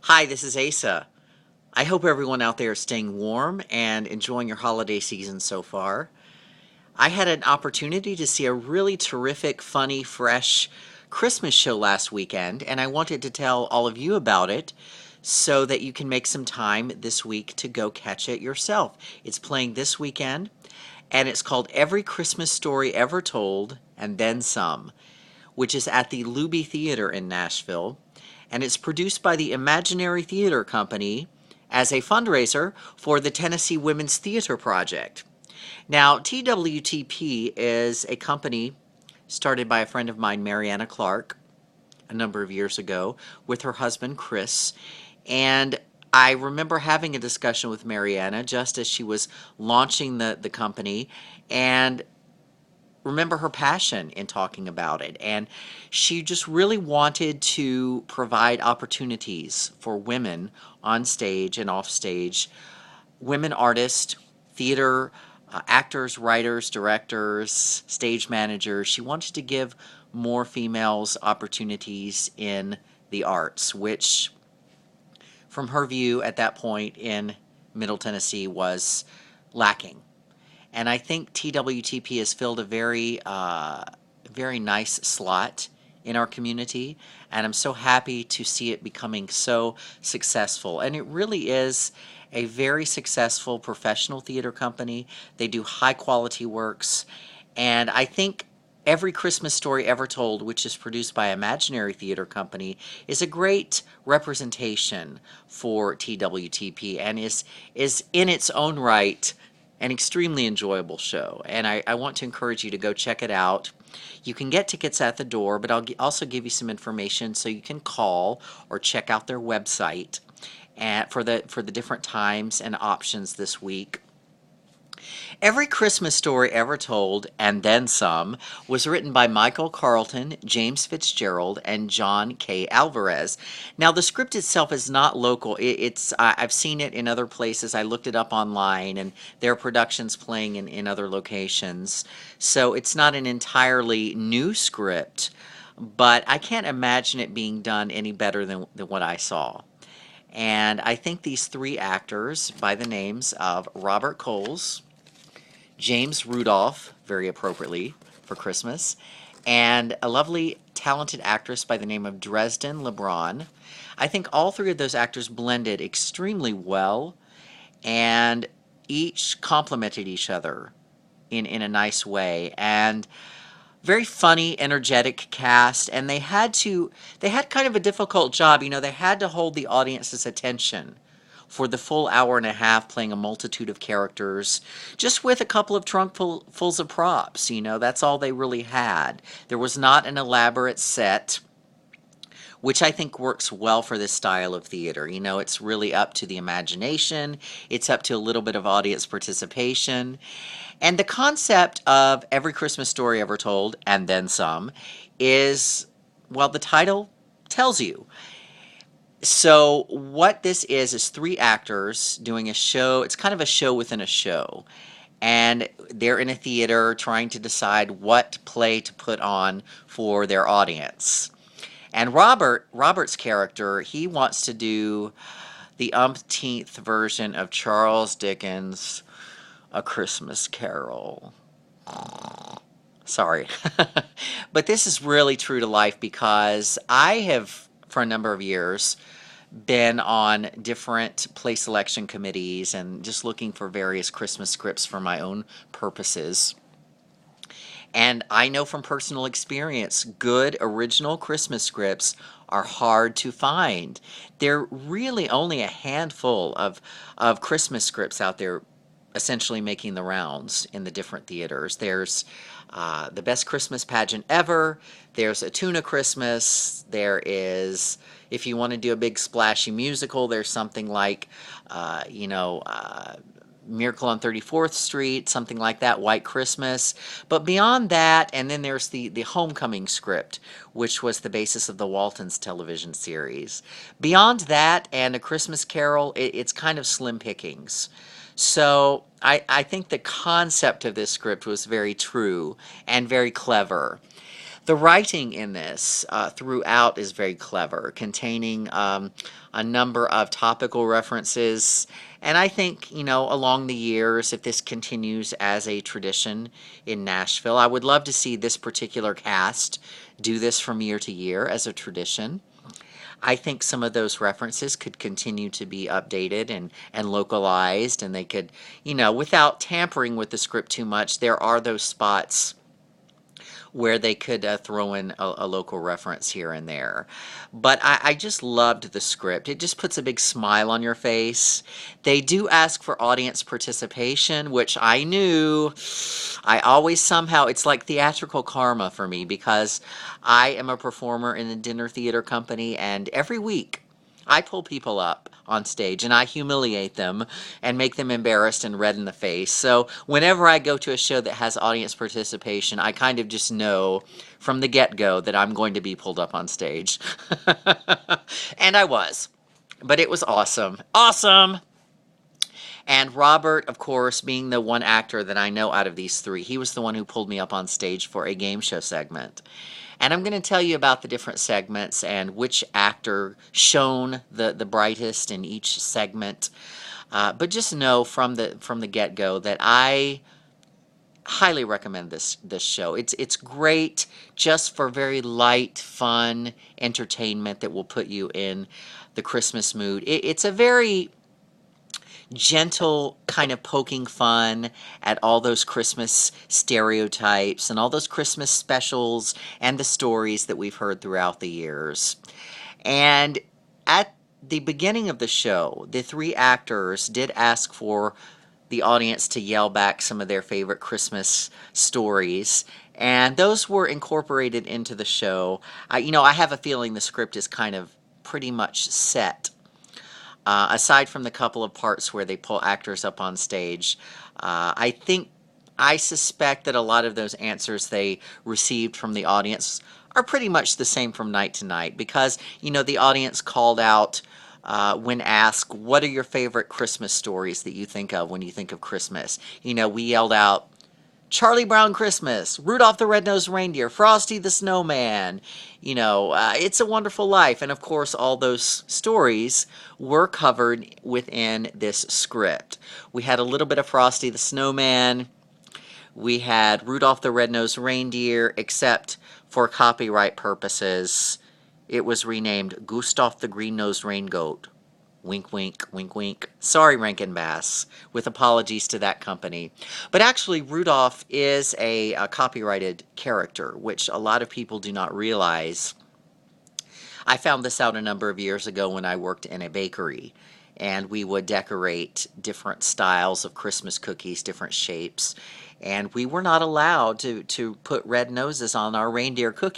Hi, this is Asa. I hope everyone out there is staying warm and enjoying your holiday season so far. I had an opportunity to see a really terrific, funny, fresh Christmas show last weekend, and I wanted to tell all of you about it so that you can make some time this week to go catch it yourself. It's playing this weekend, and it's called Every Christmas Story Ever Told and Then Some, which is at the Luby Theater in Nashville, and it's produced by the Imaginary Theater Company as a fundraiser for the Tennessee Women's Theater Project. Now, TWTP is a company started by a friend of mine, Mariana Clark, a number of years ago with her husband, Chris. And I remember having a discussion with Mariana just as she was launching the company, and remember her passion in talking about it. And she just really wanted to provide opportunities for women on stage and off stage, women artists, theater actors, writers, directors, stage managers. She wanted to give more females opportunities in the arts, which, from her view at that point in Middle Tennessee, was lacking. And I think TWTP has filled a very nice slot in our community, and I'm so happy to see it becoming so successful. And it really is a very successful professional theater company. They do high quality works, and I think Every Christmas Story Ever Told, which is produced by Imaginary Theater Company, is a great representation for TWTP and is in its own right an extremely enjoyable show. And I want to encourage you to go check it out. You can get tickets at the door, but I'll also give you some information so you can call or check out their website for the different times and options this week. Every Christmas Story Ever Told, and Then Some, was written by Michael Carlton, James Fitzgerald, and John K. Alvarez. Now, the script itself is not local. I've seen it in other places. I looked it up online, and there are productions playing in other locations. So it's not an entirely new script, but I can't imagine it being done any better than what I saw. And I think these three actors, by the names of Robert Coles, James Rudolph, very appropriately for Christmas, and a lovely, talented actress by the name of Dresden LeBron. I think all three of those actors blended extremely well, and each complemented each other in a nice way. And very funny, energetic cast, and they had kind of a difficult job. They had to hold the audience's attention for the full hour and a half, playing a multitude of characters, just with a couple of trunkfuls of props. That's all they really had. There was not an elaborate set, which I think works well for this style of theater. It's really up to the imagination. It's up to a little bit of audience participation. And the concept of Every Christmas Story Ever Told, and Then Some, is, well, the title tells you. So what this is three actors doing a show. It's kind of a show within a show. And they're in a theater trying to decide what play to put on for their audience. And Robert's character, he wants to do the umpteenth version of Charles Dickens' A Christmas Carol. Sorry. But this is really true to life because I have, for a number of years, been on different play selection committees and just looking for various Christmas scripts for my own purposes. And I know from personal experience, good original Christmas scripts are hard to find. There are really only a handful of Christmas scripts out there essentially making the rounds in the different theaters. There's The Best Christmas Pageant Ever, there's A Tuna Christmas, there is, if you want to do a big splashy musical, there's something like, Miracle on 34th Street, something like that, White Christmas. But beyond that, and then there's the Homecoming script, which was the basis of the Waltons television series. Beyond that and A Christmas Carol, it's kind of slim pickings. So I think the concept of this script was very true and very clever. The writing in this throughout is very clever, containing a number of topical references. And I think, along the years, if this continues as a tradition in Nashville, I would love to see this particular cast do this from year to year as a tradition. I think some of those references could continue to be updated and localized, and they could, without tampering with the script too much, there are those spots where they could throw in a local reference here and there. But I just loved the script. It just puts a big smile on your face. They do ask for audience participation, which I knew. I always somehow, it's like theatrical karma for me because I am a performer in a dinner theater company, and every week I pull people up on stage and I humiliate them and make them embarrassed and red in the face. So whenever I go to a show that has audience participation, I kind of just know from the get-go that I'm going to be pulled up on stage. And I was. But it was awesome. Awesome! And Robert, of course, being the one actor that I know out of these three, he was the one who pulled me up on stage for a game show segment. And I'm going to tell you about the different segments and which actor shone the brightest in each segment. But just know from the get-go that I highly recommend this show. It's great just for very light, fun entertainment that will put you in the Christmas mood. It's a very gentle kind of poking fun at all those Christmas stereotypes and all those Christmas specials and the stories that we've heard throughout the years. And at the beginning of the show, the three actors did ask for the audience to yell back some of their favorite Christmas stories, and those were incorporated into the show. I have a feeling the script is kind of pretty much set. Aside from the couple of parts where they pull actors up on stage, I suspect that a lot of those answers they received from the audience are pretty much the same from night to night because, the audience called out when asked, what are your favorite Christmas stories that you think of when you think of Christmas? We yelled out, Charlie Brown Christmas, Rudolph the Red-Nosed Reindeer, Frosty the Snowman, It's a Wonderful Life. And of course, all those stories were covered within this script. We had a little bit of Frosty the Snowman. We had Rudolph the Red-Nosed Reindeer, except for copyright purposes, it was renamed Gustav the Green-Nosed Raingoat. Wink, wink, wink, wink. Sorry, Rankin Bass, with apologies to that company. But actually, Rudolph is a copyrighted character, which a lot of people do not realize. I found this out a number of years ago when I worked in a bakery, and we would decorate different styles of Christmas cookies, different shapes, and we were not allowed to put red noses on our reindeer cookies.